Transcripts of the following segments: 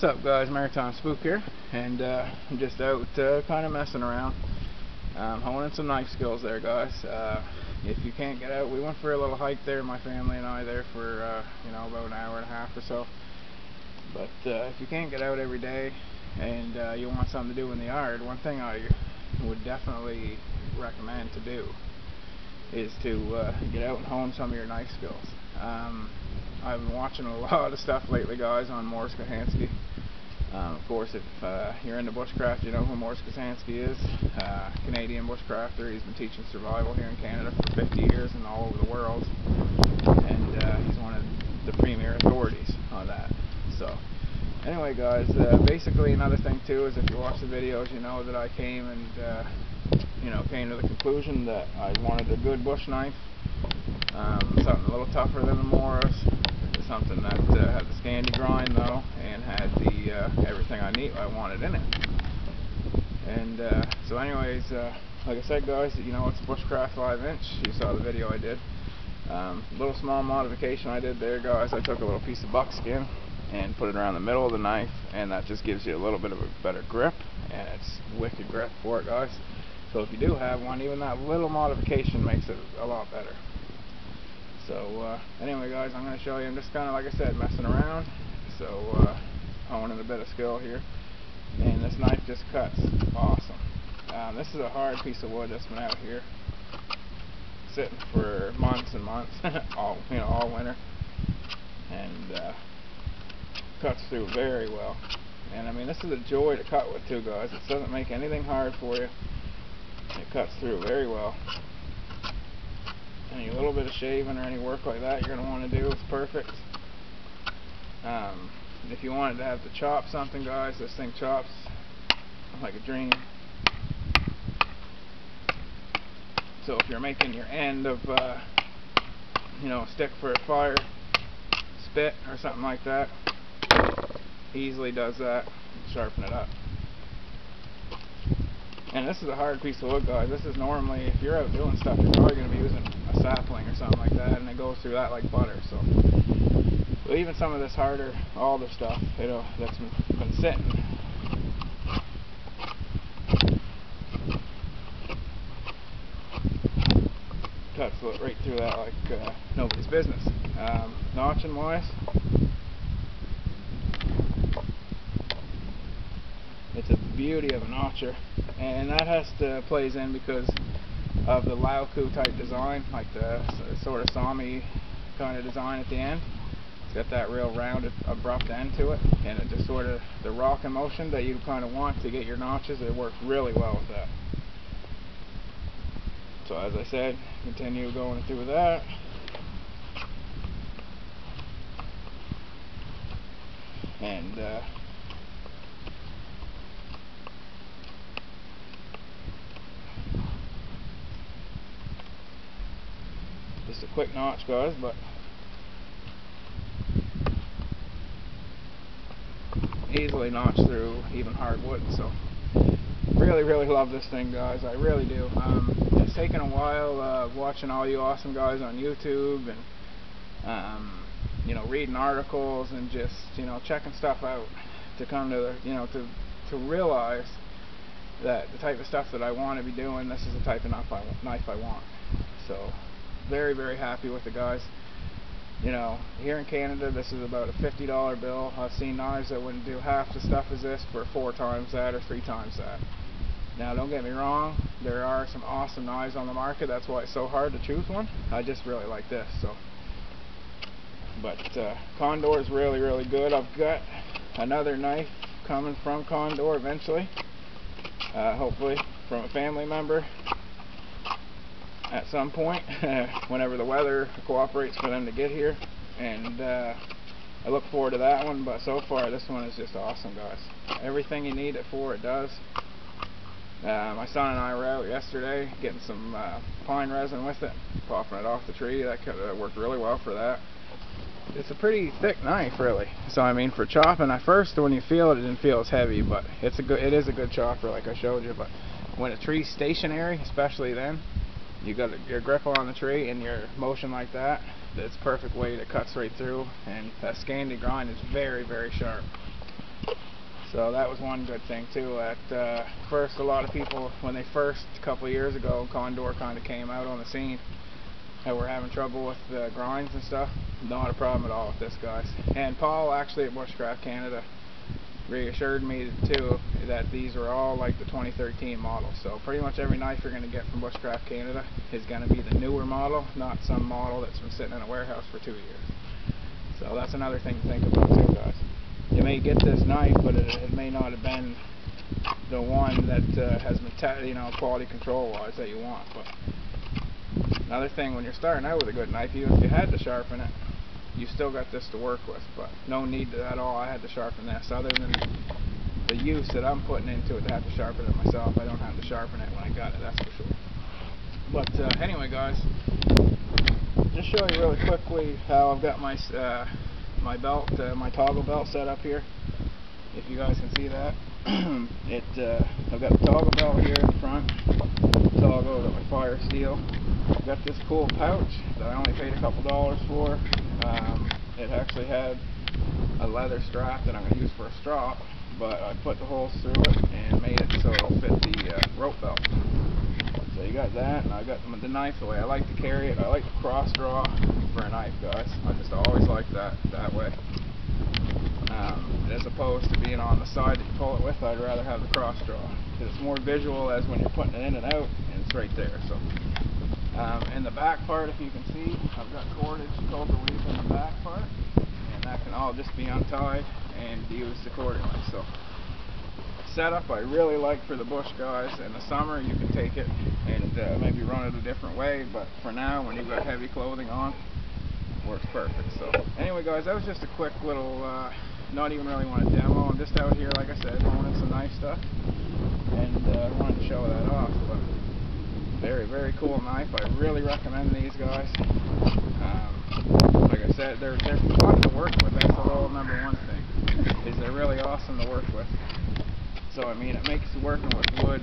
What's up, guys? Maritime Spook here, and I'm just out kind of messing around, honing some knife skills there, guys. If you can't get out, we went for a little hike there, my family and I, there for about an hour and a half or so. But if you can't get out every day and you want something to do in the yard, one thing I would definitely recommend to do is to get out and hone some of your knife skills. I've been watching a lot of stuff lately, guys, on Morris Kohansky. Of course, if you're into bushcraft, you know who Morris Kohansky is. Canadian bushcrafter. He's been teaching survival here in Canada for 50 years and all over the world. And he's one of the premier authorities on that. So, anyway, guys, basically another thing too is if you watch the videos, you know that I came and came to the conclusion that I wanted a good bush knife, something a little tougher than the Morris, something that had the Scandi grind though, and had the everything I wanted in it. And so anyways, like I said, guys, you know, it's a Bushcraft 5-inch. You saw the video I did. Little small modification I did there, guys. I took a little piece of buckskin and put it around the middle of the knife, and that just gives you a little bit of a better grip, and it's wicked grip for it, guys. So if you do have one, even that little modification makes it a lot better. So anyway, guys, I'm going to show you. I'm just kind of, like I said, messing around. So honing a bit of skill here. And this knife just cuts awesome. This is a hard piece of wood that's been out here sitting for months and months, all winter, and cuts through very well. And I mean, this is a joy to cut with too, guys. It doesn't make anything hard for you. It cuts through very well. Any little bit of shaving or any work like that you're going to want to do, it's perfect. If you wanted to have to chop something, guys, this thing chops like a dream. So if you're making your end of a stick for a fire, spit or something like that, easily does that, sharpen it up. And this is a hard piece of wood, guys. This is normally, if you're out doing stuff, you're probably going to be using a sapling or something like that, and it goes through that like butter. So even some of this harder alder stuff, that's been sitting, cuts right through that like nobody's business. Notching wise, it's a beauty of a notcher, and that plays in because of the Lauku type design, like the sort of Sami kind of design at the end. It's got that real rounded, abrupt end to it, and it just sort of, the rock and motion that you kind of want to get your notches, it works really well with that. So as I said, continue going through that. And just a quick notch, guys, but easily notch through even hardwood. So really love this thing, guys. I really do. It's taken a while watching all you awesome guys on YouTube and reading articles and just checking stuff out to come to to realize that the type of stuff that I want to be doing, this is the type of knife I want. So very happy with it, guys. Here in Canada, this is about a $50 bill. I've seen knives that wouldn't do half the stuff as this for 4 times that or 3 times that. Now, don't get me wrong, there are some awesome knives on the market. That's why it's so hard to choose one. I just really like this. But Condor is really good. I've got another knife coming from Condor eventually, hopefully from a family member at some point, whenever the weather cooperates for them to get here, and I look forward to that one. But so far, this one is just awesome, guys. Everything you need it for, it does. My son and I were out yesterday getting some pine resin with it, popping it off the tree. That worked really well for that. It's a pretty thick knife, really. So I mean, for chopping, at first when you feel it, it didn't feel as heavy, but it is a good chopper, like I showed you. But when a tree's stationary, especially then, you got your grip on the tree and your motion like that, it's a perfect way to cut straight through. And that Scandi grind is very sharp. So that was one good thing too. At first, a lot of people, when they first, a couple of years ago, Condor kind of came out on the scene, and were having trouble with the grinds and stuff. Not a problem at all with this, guys. And Paul, actually at Bushcraft Canada, reassured me too that these were all like the 2013 model. So pretty much every knife you're going to get from Bushcraft Canada is going to be the newer model, not some model that's been sitting in a warehouse for 2 years. So that's another thing to think about too, guys. You may get this knife, but it may not have been the one that has quality control wise that you want. But another thing, when you're starting out with a good knife, even if you had to sharpen it, you still got this to work with. But no need to at all. I had to sharpen this, other than the use that I'm putting into it to have to sharpen it myself. I don't have to sharpen it when I got it, that's for sure. But anyway, guys, just show you really quickly how I've got my my belt, my toggle belt set up here. If you guys can see that, I've got the toggle belt here in front. Toggle, I've got my fire steel. I've got this cool pouch that I only paid a couple dollars for. It actually had a leather strap that I'm going to use for a strap, but I put the holes through it and made it so it'll fit the rope belt. So you got that, and I got the knife the way I like to carry it. I like to cross draw for a knife, guys. I just always like that way. As opposed to being on the side that you pull it with, I'd rather have the cross draw, because it's more visual as when you're putting it in and out, and it's right there. So in the back part, if you can see, I've got cordage, cobra weave in the back part, and that can all just be untied and used accordingly. So setup I really like for the bush, guys. In the summer you can take it and maybe run it a different way, but for now, when you've got heavy clothing on, it works perfect. So anyway, guys, that was just a quick little, not even really want to demo. I'm just out here, like I said, honing some knife stuff, and I wanted to show that off. But very, very cool knife. I really recommend these, guys. Like I said, they're fun to work with. That's the whole number one thing, is they're really awesome to work with. So I mean, it makes working with wood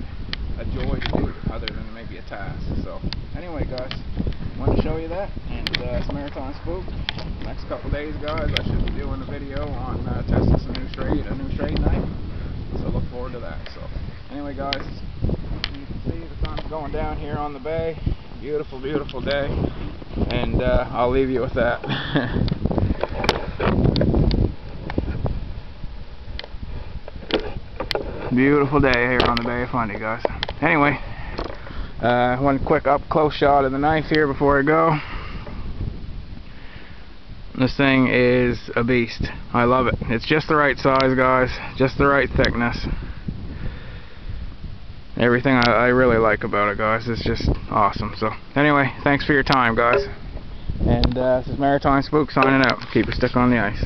a joy to do, other than maybe a task. So anyway, guys, wanted to show you that, and it's Maritime Spook. Next couple days, guys, I should be doing a video on testing some a new trade knife. So look forward to that. So anyway, guys, you can see the sun's going down here on the bay. Beautiful, beautiful day, and I'll leave you with that. Beautiful day here on the Bay of Fundy, guys. Anyway, one quick up close shot of the knife here before I go. This thing is a beast. I love it. It's just the right size, guys. Just the right thickness. Everything I really like about it, guys. It's just awesome. So anyway, thanks for your time, guys. And this is Maritime Spook signing out. Keep your stick on the ice.